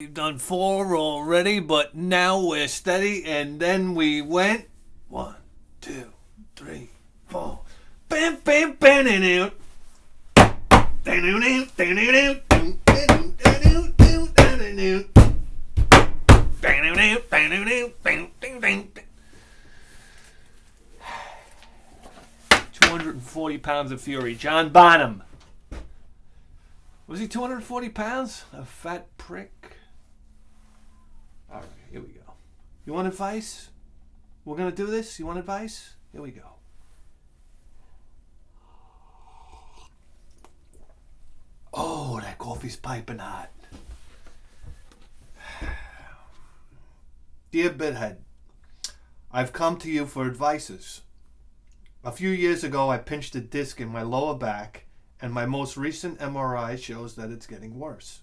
We've done 4 already, but now we're steady, and then we went 1, 2, 3, 4. Bam, bam, bam, bam, bam. 240 pounds of fury. John Bonham. Was he 240 pounds? A fat prick. All right, here we go. You want advice? We're going to do this? You want advice? Here we go. Oh, that coffee's piping hot. Dear Bithead, I've come to you for advices. A few years ago, I pinched a disc in my lower back, and my most recent MRI shows that it's getting worse.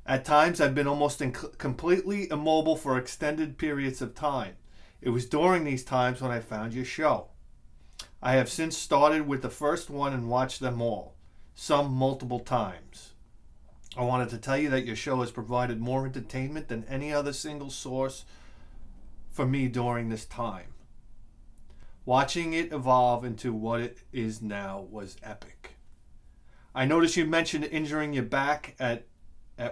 At times, I've been almost completely immobile for extended periods of time. It was during these times when I found your show. I have since started with the first one and watched them all, some multiple times. I wanted to tell you that your show has provided more entertainment than any other single source for me during this time. Watching it evolve into what it is now was epic. I noticed you mentioned injuring your back at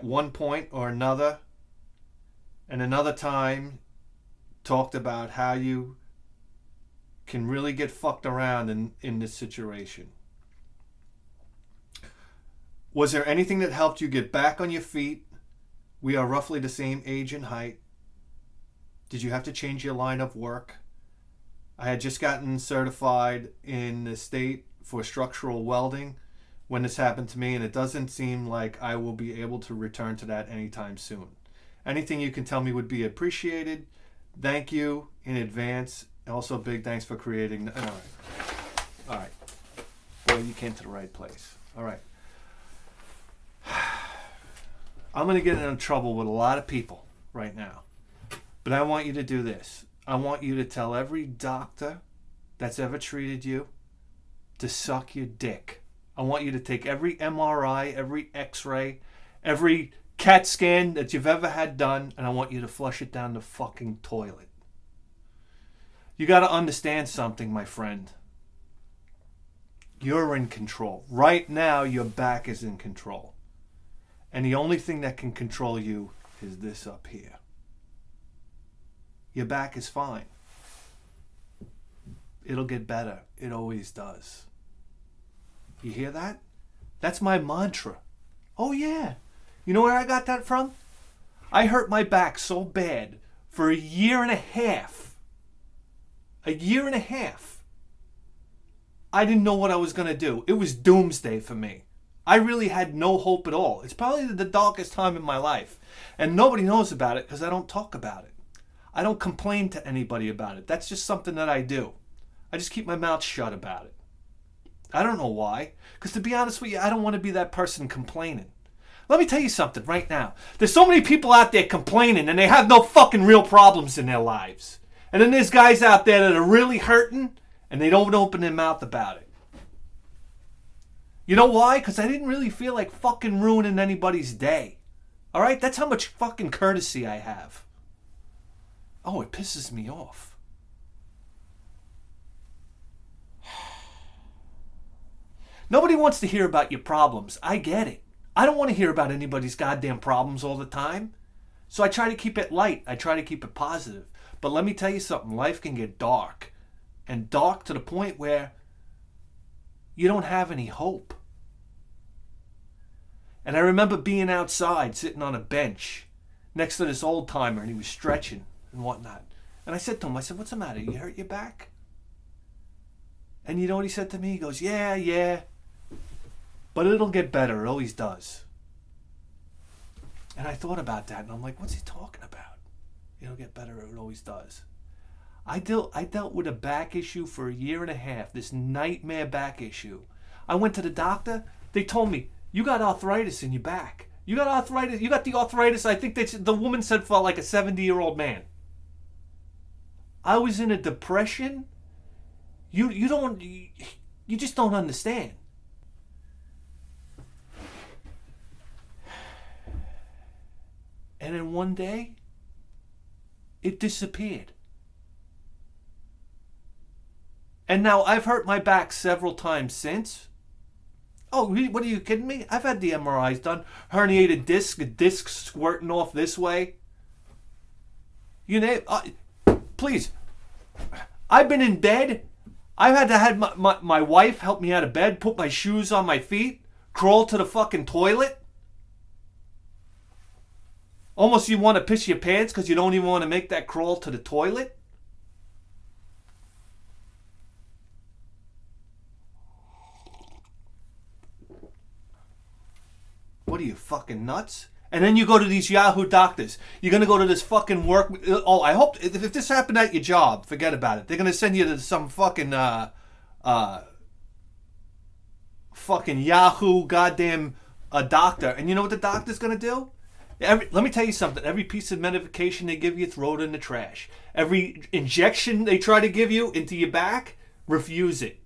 one point or another, and another time talked about how you can really get fucked around in this situation. Was there anything that helped you get back on your feet? We are roughly the same age and height. Did you have to change your line of work? I had just gotten certified in the state for structural welding when this happened to me, and it doesn't seem like I will be able to return to that anytime soon. Anything you can tell me would be appreciated. Thank you in advance. Also, big thanks for creating... All right. Well, you came to the right place. All right. I'm going to get into trouble with a lot of people right now. But I want you to do this. I want you to tell every doctor that's ever treated you to suck your dick. I want you to take every MRI, every X-ray, every CAT scan that you've ever had done, and I want you to flush it down the fucking toilet. You got to understand something, my friend. You're in control. Right now, your back is in control. And the only thing that can control you is this up here. Your back is fine. It'll get better. It always does. You hear that? That's my mantra. Oh yeah. You know where I got that from? I hurt my back so bad for a year and a half. A year and a half. I didn't know what I was going to do. It was doomsday for me. I really had no hope at all. It's probably the darkest time in my life. And nobody knows about it because I don't talk about it. I don't complain to anybody about it. That's just something that I do. I just keep my mouth shut about it. I don't know why. Because to be honest with you, I don't want to be that person complaining. Let me tell you something right now. There's so many people out there complaining and they have no fucking real problems in their lives. And then there's guys out there that are really hurting and they don't open their mouth about it. You know why? Because I didn't really feel like fucking ruining anybody's day. Alright? That's how much fucking courtesy I have. Oh, it pisses me off. Nobody wants to hear about your problems. I get it. I don't want to hear about anybody's goddamn problems all the time. So I try to keep it light. I try to keep it positive. But let me tell you something. Life can get dark. And dark to the point where you don't have any hope. And I remember being outside, sitting on a bench next to this old timer, and he was stretching and whatnot. And I said to him, I said, what's the matter? You hurt your back? And you know what he said to me? He goes, yeah. But it'll get better. It always does. And I thought about that, and I'm like, what's he talking about? It'll get better. It always does. I dealt with a back issue for a year and a half, this nightmare back issue. I went to the doctor. They told me, you got arthritis in your back. You got arthritis. You got the arthritis, I think the woman said, for like a 70-year-old man. I was in a depression. You just don't understand. And then one day, it disappeared. And now I've hurt my back several times since. Oh, what are you kidding me? I've had the MRIs done. Herniated disc, a disc squirting off this way. You name please. I've been in bed. I've had to have my wife help me out of bed, put my shoes on my feet, crawl to the fucking toilet. Almost you want to piss your pants because you don't even want to make that crawl to the toilet. What are you, fucking nuts? And then you go to these Yahoo doctors. You're going to go to this fucking work. Oh, I hope if this happened at your job, forget about it. They're going to send you to some fucking fucking Yahoo goddamn doctor. And you know what the doctor's going to do? Let me tell you something. Every piece of medication they give you, throw it in the trash. Every injection they try to give you into your back, refuse it.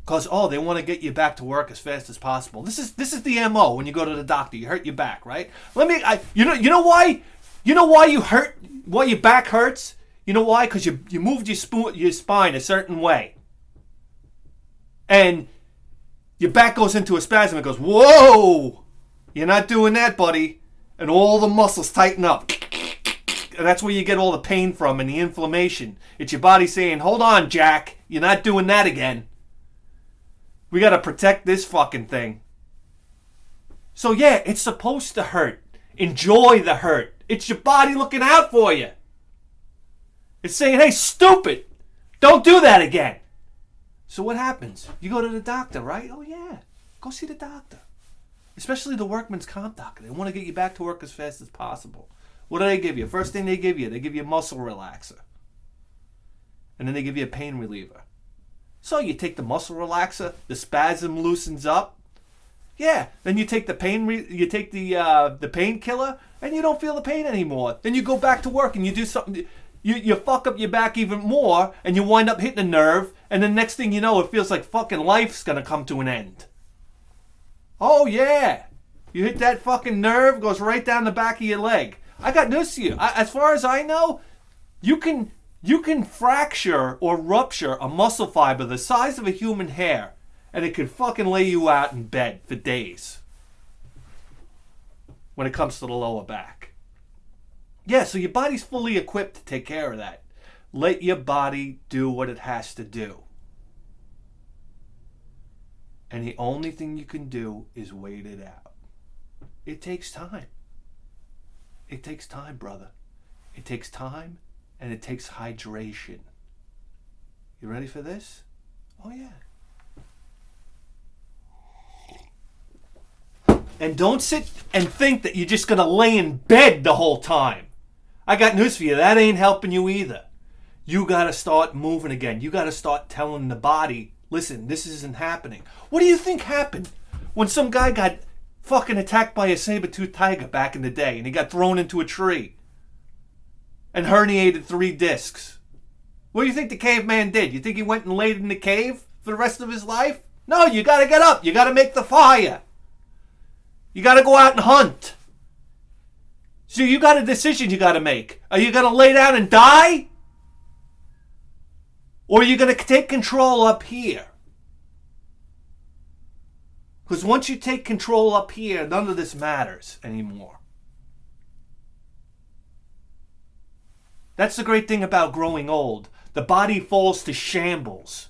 Because, they want to get you back to work as fast as possible. This is the MO when you go to the doctor. You hurt your back, right? You know why? You know why you hurt? Why your back hurts? You know why? Because you moved your spine a certain way. And your back goes into a spasm. It goes, whoa! You're not doing that, buddy. And all the muscles tighten up. And that's where you get all the pain from and the inflammation. It's your body saying, hold on, Jack. You're not doing that again. We got to protect this fucking thing. So yeah, it's supposed to hurt. Enjoy the hurt. It's your body looking out for you. It's saying, hey, stupid, don't do that again. So what happens? You go to the doctor, right? Oh yeah, go see the doctor. Especially the workman's comp doctor. They want to get you back to work as fast as possible. What do they give you? First thing they give you a muscle relaxer. And then they give you a pain reliever. So you take the muscle relaxer, the spasm loosens up. Yeah, then you take the the painkiller, and you don't feel the pain anymore. Then you go back to work and you do something. You fuck up your back even more, and you wind up hitting a nerve. And then next thing you know, it feels like fucking life's gonna come to an end. Oh yeah, you hit that fucking nerve, goes right down the back of your leg. I got news to you. As far as I know, you can fracture or rupture a muscle fiber the size of a human hair, and it could fucking lay you out in bed for days when it comes to the lower back. Yeah, so your body's fully equipped to take care of that. Let your body do what it has to do. And the only thing you can do is wait it out. It takes time. It takes time, brother. It takes time. And it takes hydration. You ready for this? Oh, yeah. And don't sit and think that you're just going to lay in bed the whole time. I got news for you. That ain't helping you either. You got to start moving again. You got to start telling the body, listen, this isn't happening. What do you think happened when some guy got fucking attacked by a saber-toothed tiger back in the day and he got thrown into a tree? And herniated 3 discs. What do you think the caveman did? You think he went and laid in the cave for the rest of his life? No, you gotta get up. You gotta make the fire. You gotta go out and hunt. So you got a decision you gotta make. Are you gonna lay down and die? Or are you gonna take control up here? Because once you take control up here, none of this matters anymore. That's the great thing about growing old. The body falls to shambles,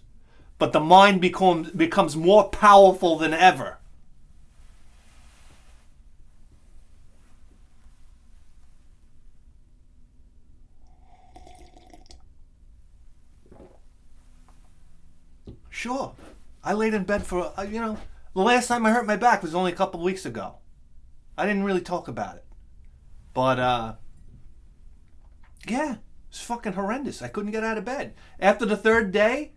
but the mind becomes more powerful than ever. Sure. I laid in bed for, the last time I hurt my back was only a couple of weeks ago. I didn't really talk about it. But, yeah, it's fucking horrendous. I couldn't get out of bed. After the 3rd day,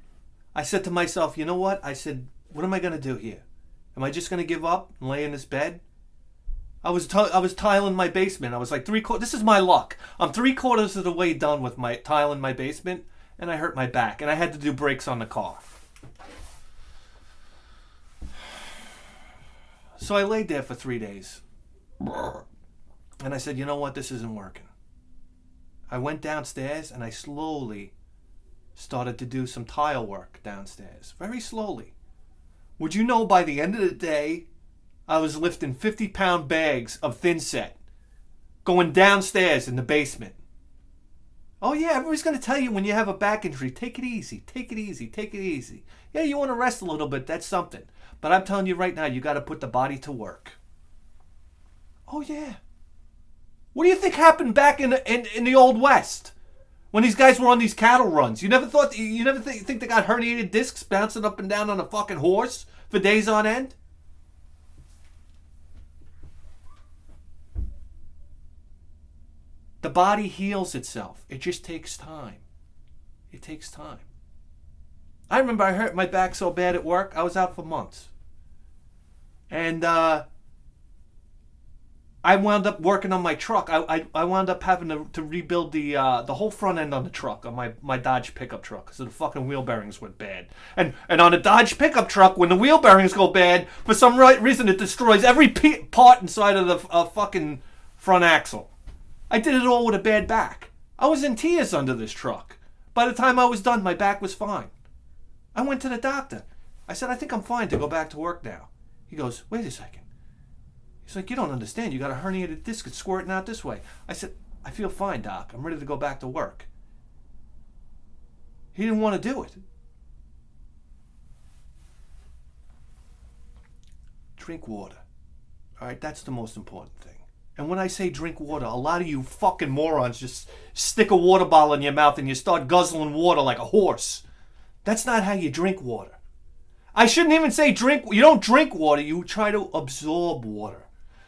I said to myself, you know what? I said, what am I going to do here? Am I just going to give up and lay in this bed? I was tiling my basement. I was like this is my luck. I'm 3/4 of the way done with my tile in my basement, and I hurt my back, and I had to do brakes on the car. So I laid there for 3 days. And I said, you know what? This isn't working. I went downstairs and I slowly started to do some tile work downstairs. Very slowly. Would you know, by the end of the day, I was lifting 50-pound bags of thin set going downstairs in the basement. Oh yeah, everybody's going to tell you when you have a back injury, take it easy, take it easy, take it easy. Yeah, you want to rest a little bit, that's something. But I'm telling you right now, you got to put the body to work. Oh yeah. What do you think happened back in the Old West? When these guys were on these cattle runs? You never think they got herniated discs bouncing up and down on a fucking horse for days on end? The body heals itself. It just takes time. It takes time. I remember I hurt my back so bad at work, I was out for months. And I wound up working on my truck. I wound up having to rebuild the whole front end on the truck, on my Dodge pickup truck, because the fucking wheel bearings went bad. And on a Dodge pickup truck, when the wheel bearings go bad, for some reason it destroys every part inside of the fucking front axle. I did it all with a bad back. I was in tears under this truck. By the time I was done, my back was fine. I went to the doctor. I said, I think I'm fine to go back to work now. He goes, wait a second. He's like, you don't understand. You got a herniated disc. It's squirting out this way. I said, I feel fine, Doc. I'm ready to go back to work. He didn't want to do it. Drink water. All right, that's the most important thing. And when I say drink water, a lot of you fucking morons just stick a water bottle in your mouth and you start guzzling water like a horse. That's not how you drink water. I shouldn't even say drink. You don't drink water. You try to absorb water.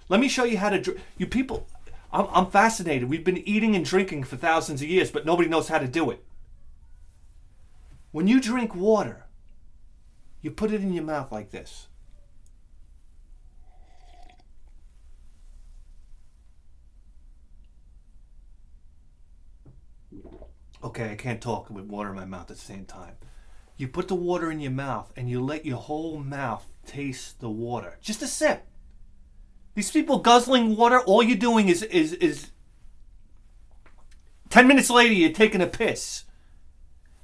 Let me show you how to drink. You people, I'm fascinated. We've been eating and drinking for thousands of years, but nobody knows how to do it. When you drink water, you put it in your mouth like this. Okay, I can't talk with water in my mouth at the same time. You put the water in your mouth and you let your whole mouth taste the water. Just a sip. These people guzzling water, all you're doing is 10 minutes later you're taking a piss.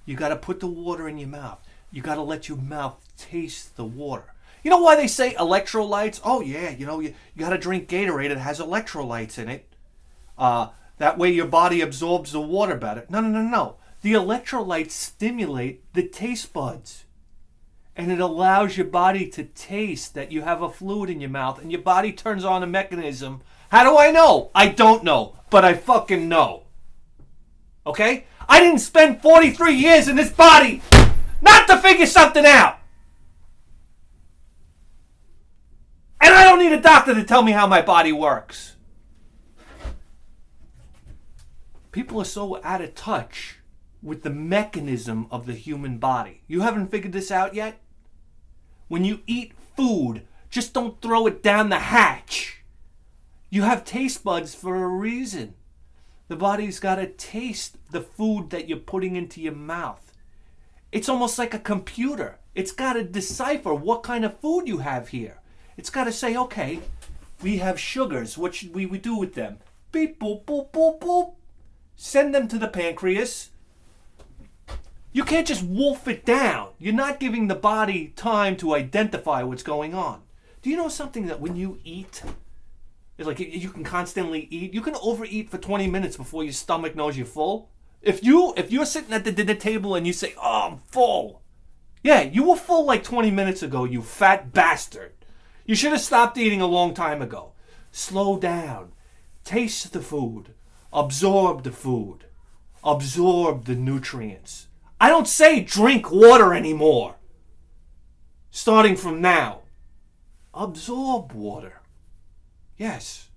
You got to put the water in your mouth. You got to let your mouth taste the water. You know why they say electrolytes? Oh yeah, you got to drink Gatorade. It has electrolytes in it. That way your body absorbs the water better. No. The electrolytes stimulate the taste buds. And it allows your body to taste that you have a fluid in your mouth. And your body turns on a mechanism. How do I know? I don't know. But I fucking know. Okay? I didn't spend 43 years in this body not to figure something out. And I don't need a doctor to tell me how my body works. People are so out of touch with the mechanism of the human body. You haven't figured this out yet? When you eat food, just don't throw it down the hatch. You have taste buds for a reason. The body's got to taste the food that you're putting into your mouth. It's almost like a computer. It's got to decipher what kind of food you have here. It's got to say, okay, we have sugars. What should we do with them? Beep, boop, boop, boop, boop. Send them to the pancreas. You can't just wolf it down. You're not giving the body time to identify what's going on. Do you know something that when you eat, it's like you can constantly eat. You can overeat for 20 minutes before your stomach knows you're full. If you're sitting at the dinner table and you say, "Oh, I'm full," yeah, you were full like 20 minutes ago. You fat bastard. You should have stopped eating a long time ago. Slow down. Taste the food. Absorb the food. Absorb the nutrients. I don't say drink water anymore. Starting from now. Absorb water. Yes.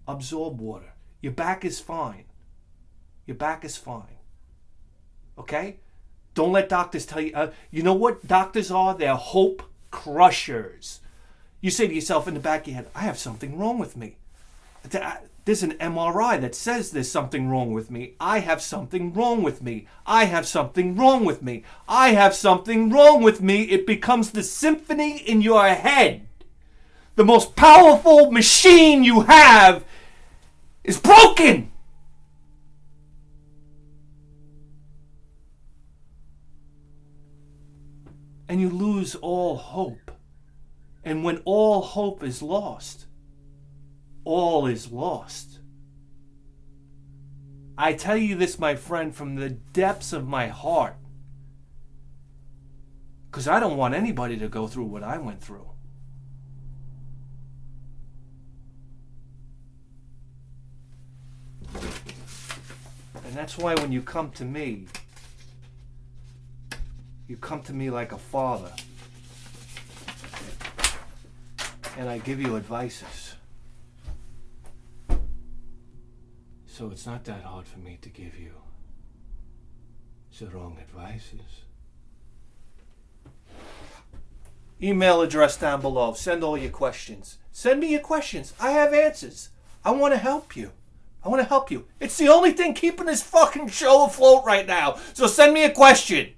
Absorb water. Your back is fine. Your back is fine. Okay? Don't let doctors tell you. You know what doctors are? They're hope crushers. You say to yourself in the back of your head, I have something wrong with me. There's an MRI that says there's something wrong with me. I have something wrong with me. I have something wrong with me. I have something wrong with me. It becomes the symphony in your head. The most powerful machine you have is broken. And you lose all hope. And when all hope is lost, all is lost. I tell you this, my friend, from the depths of my heart. Because I don't want anybody to go through what I went through. And that's why when you come to me like a father. And I give you advices. So it's not that hard for me to give you the wrong advices. Email address down below. Send all your questions. Send me your questions. I have answers. I want to help you. It's the only thing keeping this fucking show afloat right now. So send me a question.